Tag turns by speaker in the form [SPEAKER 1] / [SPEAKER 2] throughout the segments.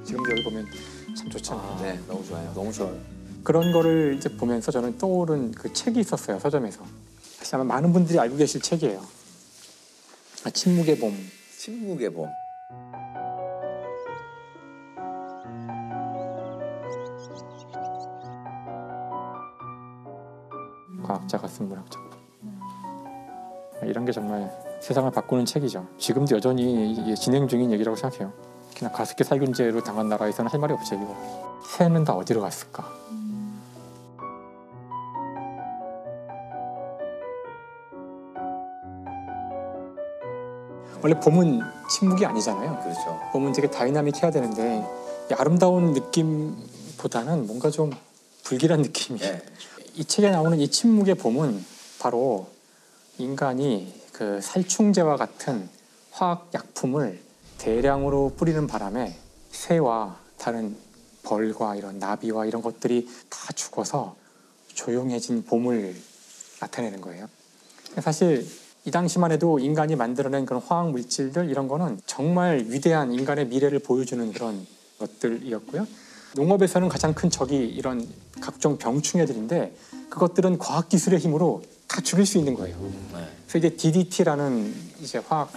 [SPEAKER 1] 지금도 여기 보면 참 좋잖아요.
[SPEAKER 2] 네, 너무 좋아요. 너무 좋아요.
[SPEAKER 1] 그런 거를 이제 보면서 저는 떠오른 그 책이 있었어요, 서점에서. 사실 아마 많은 분들이 알고 계실 책이에요. 침묵의 봄.
[SPEAKER 2] 침묵의 봄.
[SPEAKER 1] 과학자가 쓴 문학 작품. 이런 게 정말 세상을 바꾸는 책이죠. 지금도 여전히 이게 진행 중인 얘기라고 생각해요. 그냥 가습기 살균제로 당한 나라에서는 할 말이 없죠. 이거. 새는 다 어디로 갔을까? 원래 봄은 침묵이 아니잖아요.
[SPEAKER 2] 그렇죠.
[SPEAKER 1] 봄은 되게 다이나믹해야 되는데 이 아름다운 느낌보다는 뭔가 좀 불길한 느낌이에요.
[SPEAKER 2] 네.
[SPEAKER 1] 이 책에 나오는 이 침묵의 봄은 바로 인간이 그 살충제와 같은 화학 약품을 대량으로 뿌리는 바람에 새와 다른 벌과 이런 나비와 이런 것들이 다 죽어서 조용해진 봄을 나타내는 거예요. 사실 이 당시만 해도 인간이 만들어낸 그런 화학 물질들 이런 거는 정말 위대한 인간의 미래를 보여주는 그런 것들이었고요. 농업에서는 가장 큰 적이 이런 각종 병충해들인데 그것들은 과학기술의 힘으로 다 죽일 수 있는 거예요. 그래서 이제 DDT라는 이제 화학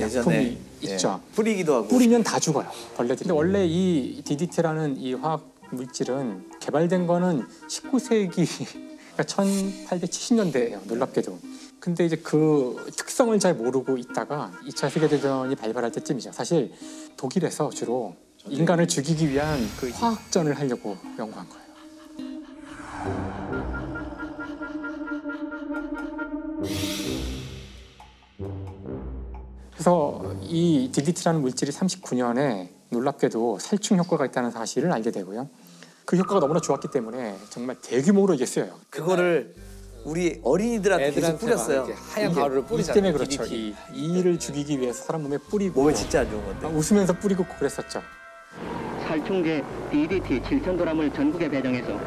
[SPEAKER 1] 약품이 있죠.
[SPEAKER 2] 뿌리기도 하고.
[SPEAKER 1] 뿌리면 다 죽어요, 벌레들이. 근데 원래 이 DDT라는 이 화학 물질은 개발된 거는 19세기, 그러니까 1870년대예요, 놀랍게도. 근데 이제 그 특성을 잘 모르고 있다가 2차 세계대전이 발발할 때쯤이죠. 사실 독일에서 주로 인간을 죽이기 위한 그 화학전을 하려고 연구한 거예요. 그래서 이 DDT라는 물질이 39년에 놀랍게도 살충 효과가 있다는 사실을 알게 되고요. 그 효과가 너무나 좋았기 때문에 정말 대규모로 이게 쓰여요.
[SPEAKER 2] 그거를 우리 어린이들한테 계속 뿌렸어요.
[SPEAKER 3] 하얀 가루를
[SPEAKER 1] 이
[SPEAKER 3] 뿌리잖아요.
[SPEAKER 1] 때문에 그렇죠. 이 이를 죽이기 위해서 사람 몸에 뿌리고
[SPEAKER 2] 몸에 진짜 안 좋은 건데.
[SPEAKER 1] 웃으면서 뿌리고 그랬었죠.
[SPEAKER 4] 살충제 DDT 7,000g을 전국에 배정해서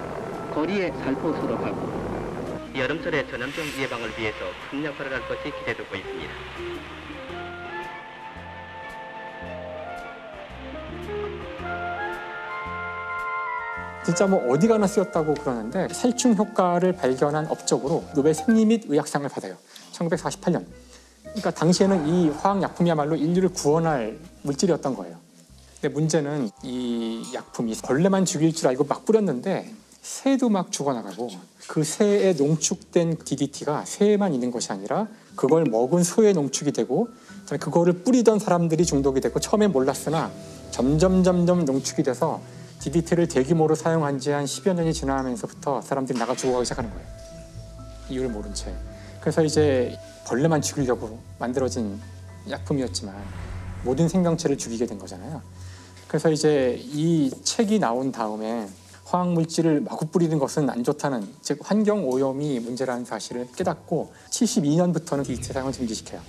[SPEAKER 4] 거리에 살포 소독하고 여름철의 전염병 예방을 위해서 큰 역할을 할 것이 기대되고 있습니다.
[SPEAKER 1] 진짜 뭐 어디 가나 쓰였다고 그러는데 살충 효과를 발견한 업적으로 노벨 생리 및 의학상을 받아요. 1948년. 그러니까 당시에는 이 화학약품이야말로 인류를 구원할 물질이었던 거예요. 근데 문제는 이 약품이 벌레만 죽일 줄 알고 막 뿌렸는데 새도 막 죽어나가고 그 새에 농축된 DDT가 새에만 있는 것이 아니라 그걸 먹은 소에 농축이 되고 그거를 뿌리던 사람들이 중독이 됐고 처음엔 몰랐으나 점점 농축이 돼서 DDT를 대규모로 사용한 지 한 10여 년이 지나면서부터 사람들이 나가 죽어가기 시작하는 거예요. 이유를 모른 채. 그래서 이제 벌레만 죽이려고 만들어진 약품이었지만 모든 생명체를 죽이게 된 거잖아요. 그래서 이제 이 책이 나온 다음에 화학물질을 마구 뿌리는 것은 안 좋다는, 즉 환경 오염이 문제라는 사실을 깨닫고 72년부터는 DDT 사용을 금지시켜요.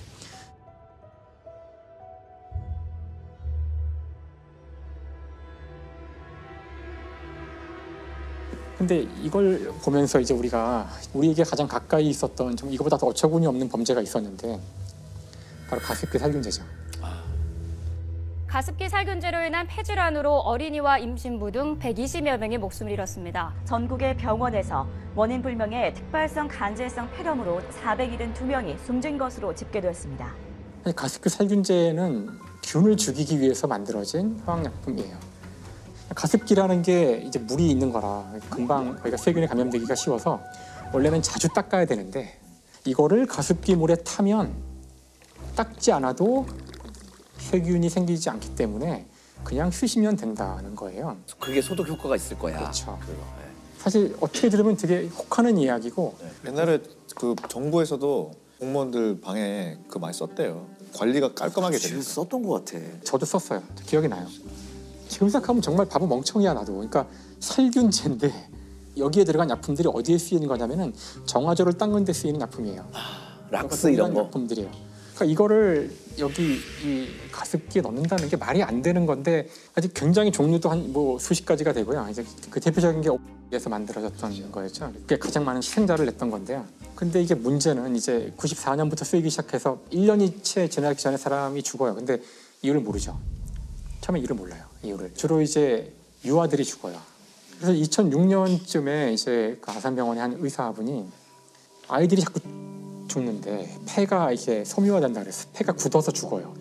[SPEAKER 1] 근데 이걸 보면서 이제 우리에게 가장 가까이 있었던 좀 이거보다 더 어처구니 없는 범죄가 있었는데 바로 가습기 살균제죠.
[SPEAKER 5] 가습기 살균제로 인한 폐질환으로 어린이와 임신부 등 120여 명이 목숨을 잃었습니다.
[SPEAKER 6] 전국의 병원에서 원인 불명의 특발성 간질성 폐렴으로 472명이 숨진 것으로 집계됐습니다.
[SPEAKER 1] 가습기 살균제는 균을 죽이기 위해서 만들어진 화학약품이에요. 가습기라는 게 이제 물이 있는 거라 금방 거기가 세균에 감염되기가 쉬워서 원래는 자주 닦아야 되는데 이거를 가습기 물에 타면 닦지 않아도 세균이 생기지 않기 때문에 그냥 쓰시면 된다는 거예요.
[SPEAKER 2] 그게 소독 효과가 있을 거야.
[SPEAKER 1] 그렇죠. 사실 어떻게 들으면 되게 혹하는 이야기고
[SPEAKER 7] 옛날에 그 정부에서도 공무원들 방에 그 많이 썼대요. 관리가 깔끔하게 되니까.
[SPEAKER 2] 썼던 것 같아.
[SPEAKER 1] 저도 썼어요. 기억이 나요. 지금 생각하면 정말 바보 멍청이야 나도. 그러니까 살균제인데 여기에 들어간 약품들이 어디에 쓰이는 거냐면은 정화조를 닦는 데 쓰이는 약품이에요.
[SPEAKER 2] 락스 이런 거.
[SPEAKER 1] 약품들이에요. 그러니까 이거를 여기 이 가습기에 넣는다는 게 말이 안 되는 건데 아직 굉장히 종류도 한 뭐 수십 가지가 되고요. 이제 그 대표적인 게 에서 만들어졌던 거였죠. 그게 가장 많은 희생자를 냈던 건데요. 근데 이게 문제는 이제 94년부터 쓰이기 시작해서 1년이 채 지나기 전에 사람이 죽어요. 근데 이유를 모르죠. 처음에 이유를 몰라요. 이유를. 주로 이제 유아들이 죽어요. 그래서 2006년쯤에 이제 그 아산병원의 한 의사분이 아이들이 자꾸 죽는데 폐가 이게 섬유화된다 그래서 폐가 굳어서 죽어요.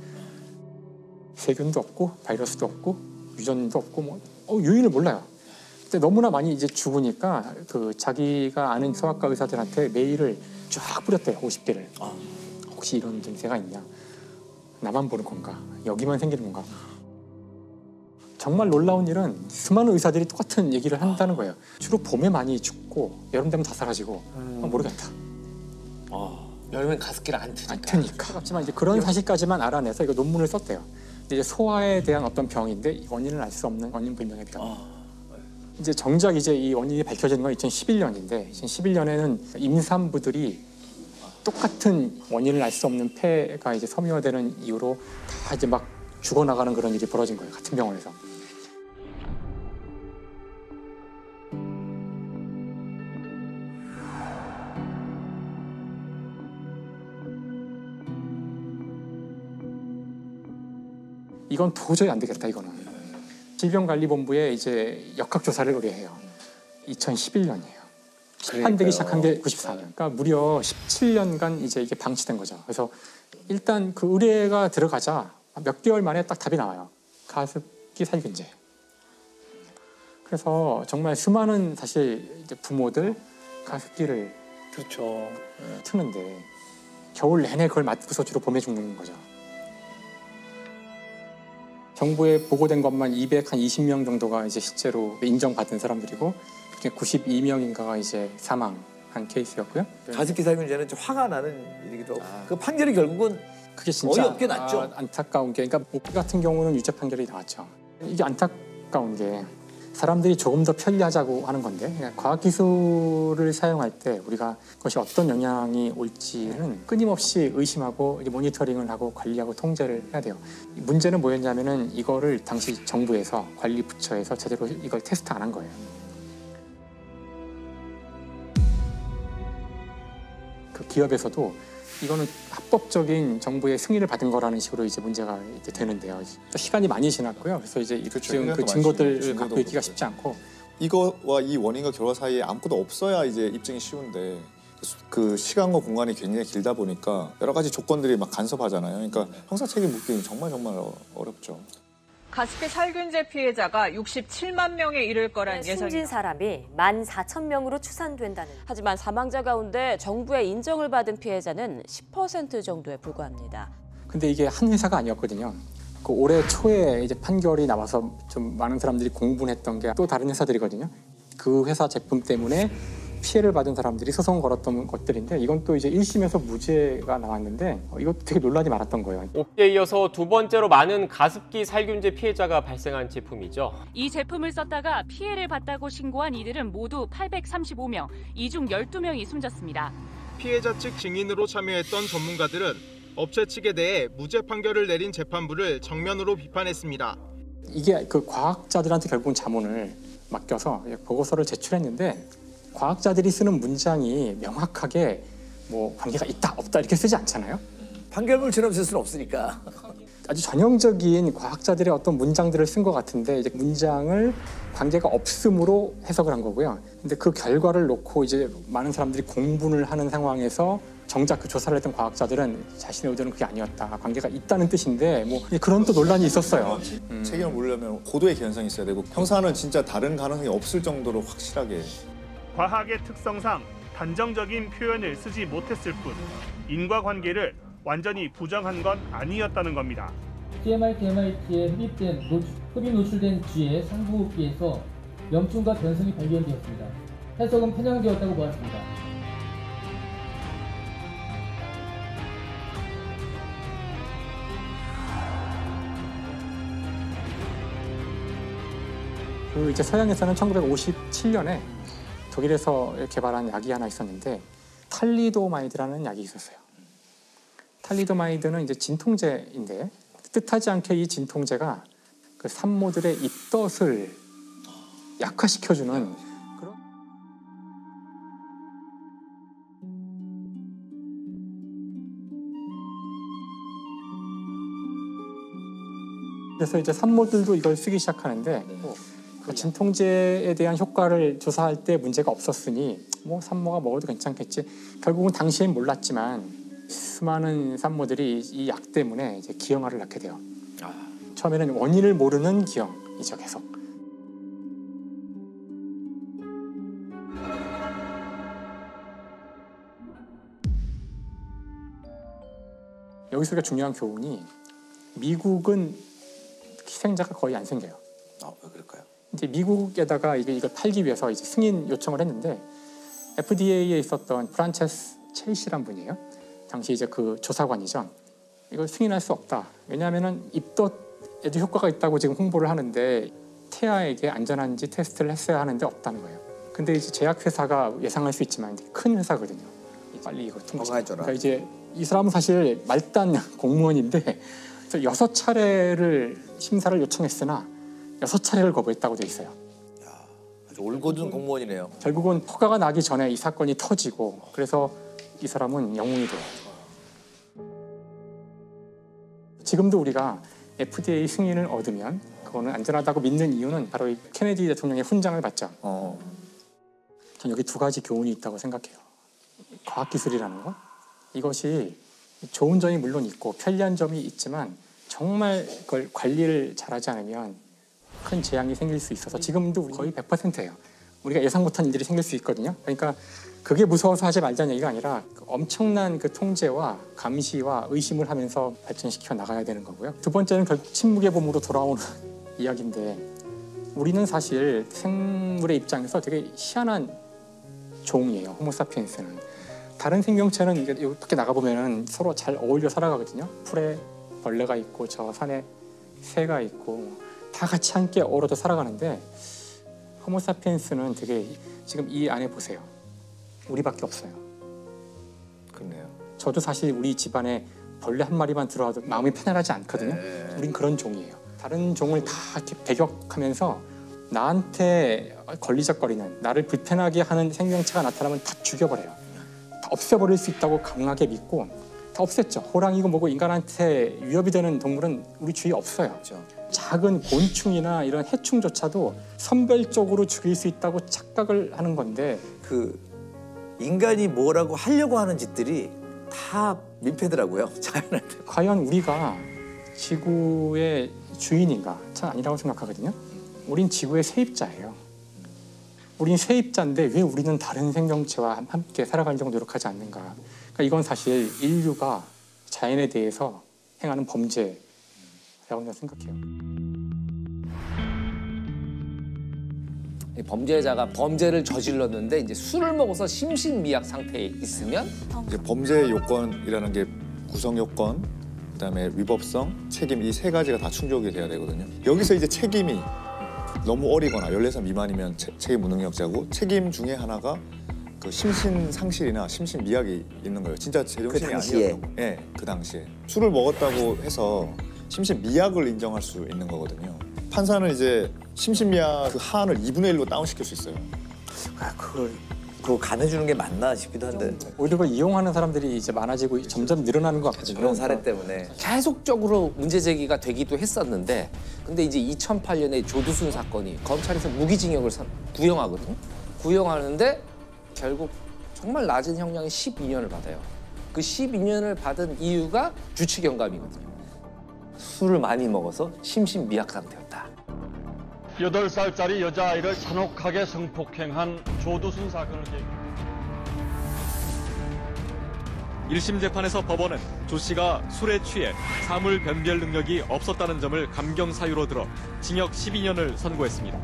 [SPEAKER 1] 세균도 없고 바이러스도 없고 유전도 없고 뭐 요인을 몰라요. 근데 너무나 많이 이제 죽으니까 그 자기가 아는 소아과 의사들한테 메일을 쫙 뿌렸대요. 50개를. 혹시 이런 증세가 있냐? 나만 보는 건가? 여기만 생기는 건가? 정말 놀라운 일은 수많은 의사들이 똑같은 얘기를 한다는 거예요. 주로 봄에 많이 죽고 여름 되면 다 사라지고 모르겠다.
[SPEAKER 2] 여름엔 가습기를 안 트니까.
[SPEAKER 1] 안 트니까. 하지만 이제 그런 사실까지만 알아내서 이거 논문을 썼대요. 이제 소아에 대한 어떤 병인데 원인을 알 수 없는 원인 불명의 병. 이제 정작 이제 이 원인이 밝혀진 건 2011년인데 2011년에는 임산부들이 똑같은 원인을 알 수 없는 폐가 이제 섬유화되는 이유로 다 이제 막 죽어나가는 그런 일이 벌어진 거예요. 같은 병원에서. 이건 도저히 안 되겠다. 이거는 질병관리본부에 이제 역학조사를 의뢰해요. 2011년이에요. 판되기 시작한 게 94년. 그러니까 무려 17년간 이제 이게 방치된 거죠. 그래서 일단 그 의뢰가 들어가자 몇 개월 만에 딱 답이 나와요. 가습기 살균제. 그래서 정말 수많은 사실 이제 부모들 가습기를
[SPEAKER 2] 그렇죠.
[SPEAKER 1] 트는데 겨울 내내 그걸 맞고서 주로 봄에 죽는 거죠. 정부에 보고된 것만 220명 정도가 이제 실제로 인정받은 사람들이고 92명인가가 이제 사망한 케이스였고요.
[SPEAKER 2] 가습기 살균제는 좀 화가 나는 일이기도 하고 그 판결이 결국은
[SPEAKER 1] 그게 진짜
[SPEAKER 2] 어이없게 났죠.
[SPEAKER 1] 안타까운 게, 그러니까 목 같은 경우는 유죄 판결이 나왔죠. 이게 안타까운 게 사람들이 조금 더 편리하자고 하는 건데 그러니까 과학기술을 사용할 때 우리가 그것이 어떤 영향이 올지는 끊임없이 의심하고 이제 모니터링을 하고 관리하고 통제를 해야 돼요. 문제는 뭐였냐면은 이거를 당시 정부에서 관리 부처에서 제대로 이걸 테스트 안 한 거예요. 그 기업에서도 이거는 합법적인 정부의 승인을 받은 거라는 식으로 이제 문제가 이제 되는데요. 시간이 많이 지났고요. 그래서 이제 입증 그 증거들을 갖고 있기가 쉽지 않고
[SPEAKER 7] 이거와 이 원인과 결과 사이에 아무것도 없어야 이제 입증이 쉬운데 그 시간과 공간이 굉장히 길다 보니까 여러 가지 조건들이 막 간섭하잖아요. 그러니까 형사 책임 묻기는 정말 어렵죠.
[SPEAKER 3] 가습기 살균제 피해자가 67만 명에 이를 거란 예상입니다.
[SPEAKER 8] 숨진 사람이 14,000명으로 추산된다는. 하지만 사망자 가운데 정부의 인정을 받은 피해자는 10% 정도에 불과합니다.
[SPEAKER 1] 근데 이게 한 회사가 아니었거든요. 그 올해 초에 이제 판결이 나와서 좀 많은 사람들이 공분했던 게 또 다른 회사들이거든요. 그 회사 제품 때문에 피해를 받은 사람들이 소송 걸었던 것들인데 이건 또 이제 1심에서 무죄가 나왔는데 이것도 되게 논란이 많았던 거예요.
[SPEAKER 9] 옵기에 이어서 두 번째로 많은 가습기 살균제 피해자가 발생한 제품이죠.
[SPEAKER 10] 이 제품을 썼다가 피해를 봤다고 신고한 이들은 모두 835명, 이 중 12명이 숨졌습니다.
[SPEAKER 11] 피해자 측 증인으로 참여했던 전문가들은 업체 측에 대해 무죄 판결을 내린 재판부를 정면으로 비판했습니다.
[SPEAKER 1] 이게 그 과학자들한테 결국은 자문을 맡겨서 보고서를 제출했는데 과학자들이 쓰는 문장이 명확하게 뭐 관계가 있다 없다 이렇게 쓰지 않잖아요.
[SPEAKER 2] 판결문처럼 쓸 수는 없으니까.
[SPEAKER 1] 아주 전형적인 과학자들의 어떤 문장들을 쓴 것 같은데 이제 문장을 관계가 없음으로 해석을 한 거고요. 근데 그 결과를 놓고 이제 많은 사람들이 공분을 하는 상황에서 정작 그 조사를 했던 과학자들은 자신의 의도는 그게 아니었다. 관계가 있다는 뜻인데 뭐 그런 또 논란이 있었어요.
[SPEAKER 7] 책임을 물려면 고도의 개연성이 있어야 되고 형사는 진짜 다른 가능성이 없을 정도로 확실하게.
[SPEAKER 12] 과학의 특성상 단정적인 표현을 쓰지 못했을 뿐 인과관계를 완전히 부정한 건 아니었다는 겁니다.
[SPEAKER 13] TMIT에 흡입 노출된 쥐의 상부호흡기에서 염증과 변성이 발견되었습니다. 해석은 편향되었다고 보았습니다.
[SPEAKER 1] 그 이제 서양에서는 1957년에 독일에서 개발한 약이 하나 있었는데 탈리도마이드라는 약이 있었어요. 탈리도마이드는 이제 진통제인데 뜻하지 않게 이 진통제가 그 산모들의 입덧을 약화시켜주는 그런. 그래서 이제 산모들도 이걸 쓰기 시작하는데 그 진통제에 대한 효과를 조사할 때 문제가 없었으니 뭐 산모가 먹어도 괜찮겠지. 결국은 당시엔 몰랐지만 수많은 산모들이 이 약 때문에 이제 기형아를 낳게 돼요. 처음에는 원인을 모르는 기형이죠, 계속. 여기서 우리가 중요한 교훈이 미국은 희생자가 거의 안 생겨요.
[SPEAKER 2] 왜 그럴까요?
[SPEAKER 1] 이제 미국에다가 이걸 팔기 위해서 이제 승인 요청을 했는데 FDA에 있었던 프란체스 첼시란 분이에요. 당시 이제 그 조사관이죠. 이걸 승인할 수 없다. 왜냐하면은 입덧에도 효과가 있다고 지금 홍보를 하는데 태아에게 안전한지 테스트를 했어야 하는데 없다는 거예요. 근데 이제 제약회사가 예상할 수 있지만 큰 회사거든요. 빨리 이걸 통과시켜. 그러니까 이제 이 사람은 사실 말단 공무원인데 6차례를 심사를 요청했으나 6차례를 거부했다고 돼 있어요.
[SPEAKER 2] 아주 올곧은 공무원이네요.
[SPEAKER 1] 결국은 허가가 나기 전에 이 사건이 터지고 그래서 이 사람은 영웅이 돼요. 지금도 우리가 FDA 승인을 얻으면 그거는 안전하다고 믿는 이유는 바로 이 케네디 대통령의 훈장을 받죠. 전 여기 두 가지 교훈이 있다고 생각해요. 과학기술이라는 거, 이것이 좋은 점이 물론 있고 편리한 점이 있지만 정말 그걸 관리를 잘하지 않으면 큰 재앙이 생길 수 있어서 지금도 거의 100%예요. 우리가 예상 못한 일들이 생길 수 있거든요. 그러니까 그게 무서워서 하지 말자는 얘기가 아니라 엄청난 그 통제와 감시와 의심을 하면서 발전시켜 나가야 되는 거고요. 두 번째는 결국 침묵의 봄으로 돌아오는 이야기인데 우리는 사실 생물의 입장에서 되게 희한한 종이에요. 호모사피엔스는. 다른 생명체는 이게 밖에 나가보면 서로 잘 어울려 살아가거든요. 풀에 벌레가 있고 저 산에 새가 있고 다 같이 함께 어우러져 살아가는데 호모사피엔스는 되게 지금 이 안에 보세요. 우리밖에 없어요.
[SPEAKER 2] 그렇네요.
[SPEAKER 1] 저도 사실 우리 집안에 벌레 한 마리만 들어와도 마음이 편안하지 않거든요. 우린 그런 종이에요. 다른 종을 다 이렇게 배격하면서 나한테 걸리적거리는 나를 불편하게 하는 생명체가 나타나면 다 죽여버려요. 다 없애버릴 수 있다고 강하게 믿고 다 없앴죠. 호랑이고 뭐고 인간한테 위협이 되는 동물은 우리 주위에 없어요.
[SPEAKER 2] 그렇죠.
[SPEAKER 1] 작은 곤충이나 이런 해충조차도 선별적으로 죽일 수 있다고 착각을 하는 건데
[SPEAKER 2] 그 인간이 뭐라고 하려고 하는 짓들이 다 민폐더라고요. 자연한테.
[SPEAKER 1] 과연 우리가 지구의 주인인가? 참 아니라고 생각하거든요. 우린 지구의 세입자예요. 우린 세입자인데 왜 우리는 다른 생명체와 함께 살아가려고 노력하지 않는가? 그러니까 이건 사실 인류가 자연에 대해서 행하는 범죄라고 생각해요.
[SPEAKER 14] 범죄자가 범죄를 저질렀는데 이제 술을 먹어서 심신미약 상태에 있으면
[SPEAKER 7] 이제 범죄 요건이라는 게 구성 요건, 그다음에 위법성, 책임 이 세 가지가 다 충족이 돼야 되거든요. 여기서 이제 책임이 너무 어리거나 14살 미만이면 책임 무능력자고 책임 중에 하나가 그 심신 상실이나 심신 미약이 있는 거예요. 진짜 제정신이 아니었던 거. 네, 그 당시에 술을 먹었다고 해서 심신 미약을 인정할 수 있는 거거든요. 판사는 이제 심신 미약 그 하한을 2분의 1로 다운시킬 수 있어요.
[SPEAKER 2] 그거 가내주는 게 맞나 싶기도 한데.
[SPEAKER 1] 오히려 그걸 이용하는 사람들이 이제 많아지고 점점 늘어나는 것 같거든요.
[SPEAKER 2] 그런 사례 때문에.
[SPEAKER 14] 계속적으로 문제 제기가 되기도 했었는데 근데 이제 2008년에 조두순 사건이 검찰에서 무기징역을 구형하거든요. 구형하는데 결국 정말 낮은 형량이 12년을 받아요. 그 12년을 받은 이유가 주치경감이거든요. 술을 많이 먹어서 심신미약 상태였다.
[SPEAKER 15] 8살짜리 여자아이를 잔혹하게 성폭행한 조두순 사건을
[SPEAKER 16] 1심 재판에서 법원은 조 씨가 술에 취해 사물 변별 능력이 없었다는 점을 감경 사유로 들어 징역 12년을 선고했습니다.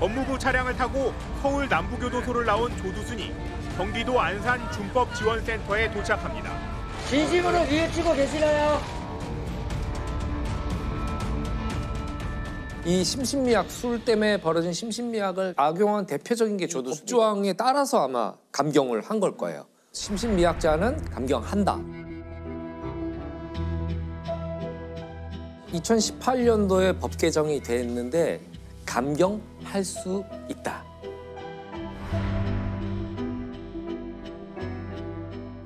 [SPEAKER 12] 법무부 차량을 타고 서울 남부교도소를 나온 조두순이 경기도 안산 준법지원센터에 도착합니다.
[SPEAKER 17] 진심으로 뉘우치고 계시나요?
[SPEAKER 14] 이 심신미약 술 때문에 벌어진 심신미약을 악용한 대표적인 게 조두순 조항에 따라서 아마 감경을 한 걸 거예요. 심신미약자는 감경한다. 2018년도에 법 개정이 됐는데 감경할 수 있다.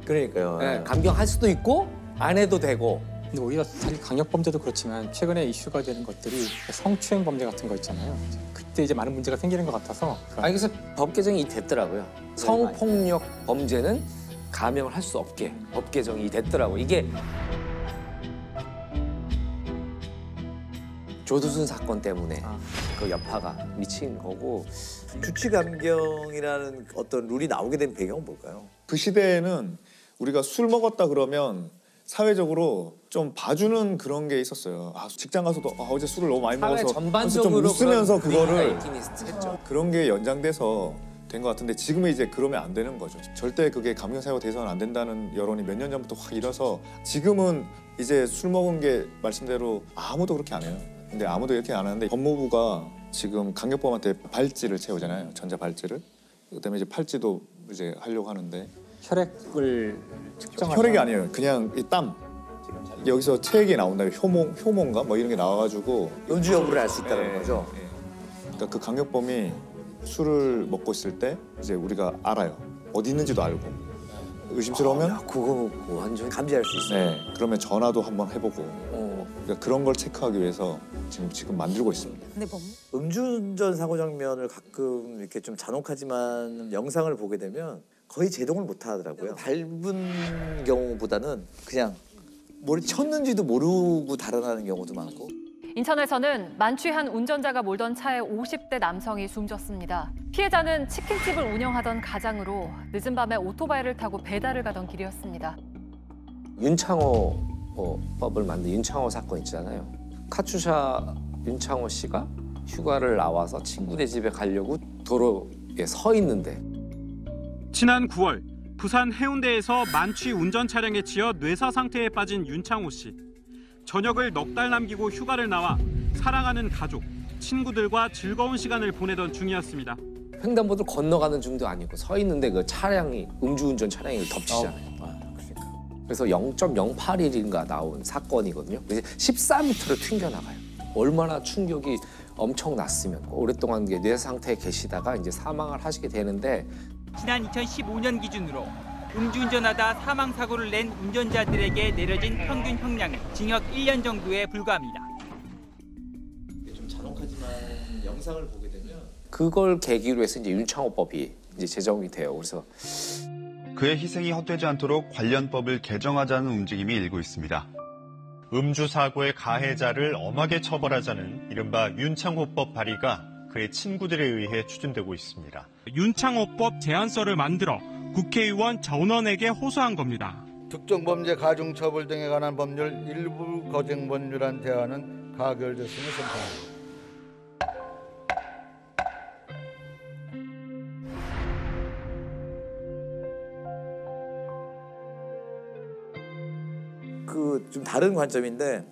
[SPEAKER 2] 그러니까요.
[SPEAKER 14] 네, 감경할 수도 있고 안 해도 되고.
[SPEAKER 1] 근데 오히려 사실 강력 범죄도 그렇지만 최근에 이슈가 되는 것들이 성추행 범죄 같은 거 있잖아요. 그때 이제 많은 문제가 생기는 것 같아서.
[SPEAKER 14] 아니 그래서 법 개정이 됐더라고요. 성폭력 범죄는 감형을 할 수 없게 법 개정이 됐더라고. 이게 조두순 사건 때문에 그 여파가 미친 거고.
[SPEAKER 2] 주치 감경이라는 어떤 룰이 나오게 된 배경은 뭘까요?
[SPEAKER 7] 그 시대에는 우리가 술 먹었다 그러면 사회적으로 좀 봐주는 그런 게 있었어요. 아, 직장 가서도 어제 술을 너무 많이
[SPEAKER 14] 사회
[SPEAKER 7] 먹어서
[SPEAKER 14] 전반적으로
[SPEAKER 7] 좀 웃으면서
[SPEAKER 14] 그런
[SPEAKER 7] 그거를
[SPEAKER 14] 있긴 했죠.
[SPEAKER 7] 그런 게 연장돼서 된 것 같은데 지금은 이제 그러면 안 되는 거죠. 절대 그게 감경 사유가 돼서는 안 된다는 여론이 몇 년 전부터 확 일어서 지금은 이제 술 먹은 게 말씀대로 아무도 그렇게 안 해요. 근데 아무도 이렇게 안 하는데 법무부가 지금 강력범한테 발찌를 채우잖아요. 전자 발찌를. 그다음에 이제 팔찌도 이제 하려고 하는데
[SPEAKER 1] 혈액을 측정하는
[SPEAKER 7] 혈액이 아니에요. 그냥 이 땀. 여기서 체액이 나온다면 효모인가 뭐 이런 게 나와가지고
[SPEAKER 2] 음주 여부를 알 수 있다는 거죠.
[SPEAKER 7] 그러니까 그 강력범이 술을 먹고 있을 때 이제 우리가 알아요. 어디 있는지도 알고 의심스러우면
[SPEAKER 2] 그거 완전 감지할 수 있어요.
[SPEAKER 7] 네, 그러면 전화도 한번 해보고 그러니까 그런 걸 체크하기 위해서 지금 만들고 있습니다.
[SPEAKER 8] 근데 뭐
[SPEAKER 2] 음주운전 사고 장면을 가끔 이렇게 좀 잔혹하지만 영상을 보게 되면 거의 제동을 못 하더라고요. 밟은 경우보다는 그냥 뭘 쳤는지도 모르고 달아나는 경우도 많고.
[SPEAKER 10] 인천에서는 만취한 운전자가 몰던 차에 50대 남성이 숨졌습니다. 피해자는 치킨집을 운영하던 가장으로 늦은 밤에 오토바이를 타고 배달을 가던 길이었습니다.
[SPEAKER 14] 윤창호 법을 만든 윤창호 사건 있잖아요. 카츄샤 윤창호 씨가 휴가를 나와서 친구네 집에 가려고 도로에 서 있는데
[SPEAKER 18] 지난 9월 부산 해운대에서 만취 운전 차량에 치여 뇌사 상태에 빠진 윤창호 씨. 저녁을 넉 달 남기고 휴가를 나와 사랑하는 가족, 친구들과 즐거운 시간을 보내던 중이었습니다.
[SPEAKER 14] 횡단보도를 건너가는 중도 아니고 서 있는데 그 차량이 음주운전 차량이 덮치잖아요. 그래서 0.081인가 나온 사건이거든요. 그래서 14m를 튕겨나가요. 얼마나 충격이 엄청났으면 오랫동안 뇌 상태에 계시다가 이제 사망을 하시게 되는데
[SPEAKER 19] 지난 2015년 기준으로 음주운전하다 사망사고를 낸 운전자들에게 내려진 평균 형량은 징역 1년 정도에 불과합니다.
[SPEAKER 2] 좀 잔혹하지만 영상을 보게 되면
[SPEAKER 14] 그걸 계기로 해서 이제 윤창호법이 이제 제정이 돼요. 그래서
[SPEAKER 20] 그의 희생이 헛되지 않도록 관련법을 개정하자는 움직임이 일고 있습니다. 음주 사고의 가해자를 엄하게 처벌하자는 이른바 윤창호법 발의가 그의 친구들에 의해 추진되고 있습니다.
[SPEAKER 18] 윤창호법 제안서를 만들어 국회의원 전원에게 호소한 겁니다.
[SPEAKER 21] 특정 범죄 가중처벌 등에 관한 법률 일부 거정 법률안 대안은 가결됐음을 선포합니다.
[SPEAKER 2] 좀 다른 관점인데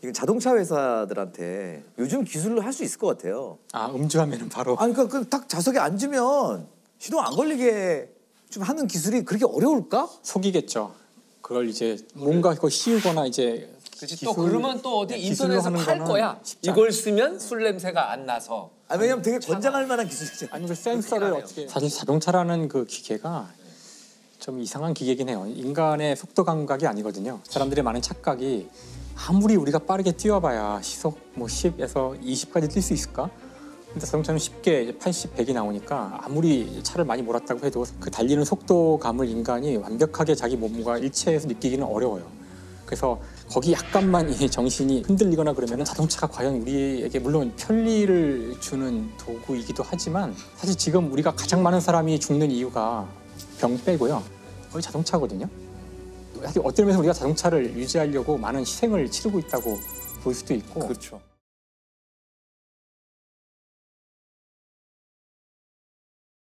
[SPEAKER 2] 이건 자동차 회사들한테 요즘 기술로 할 수 있을 것 같아요.
[SPEAKER 1] 아, 음주하면은 바로.
[SPEAKER 2] 아니 그러니까 딱 좌석에 앉으면 시동 안 걸리게 좀 하는 기술이 그렇게 어려울까?
[SPEAKER 1] 속이겠죠. 그걸 이제 뭔가 그거 씌우거나 이제.
[SPEAKER 14] 그렇지. 또 그러면 또 어디 인터넷에서 팔 거야. 이걸 쓰면 술 냄새가 안 나서.
[SPEAKER 2] 아 왜냐면 되게 권장할 만한 기술이잖아요.
[SPEAKER 1] 아니 그 센서를 어떻게. 사실 자동차라는 그 기계가 좀 이상한 기계긴 해요. 인간의 속도 감각이 아니거든요. 사람들의 많은 착각이 아무리 우리가 빠르게 뛰어봐야 시속 뭐 10에서 20까지 뛸 수 있을까? 근데 자동차는 쉽게 80, 100이 나오니까 아무리 차를 많이 몰았다고 해도 그 달리는 속도감을 인간이 완벽하게 자기 몸과 일체해서 느끼기는 어려워요. 그래서 거기 약간만 이 정신이 흔들리거나 그러면 자동차가 과연 우리에게 물론 편리를 주는 도구이기도 하지만 사실 지금 우리가 가장 많은 사람이 죽는 이유가 병 빼고요. 거의 자동차거든요. 어떤 면에서 우리가 자동차를 유지하려고 많은 희생을 치르고 있다고 볼 수도 있고.
[SPEAKER 7] 그렇죠.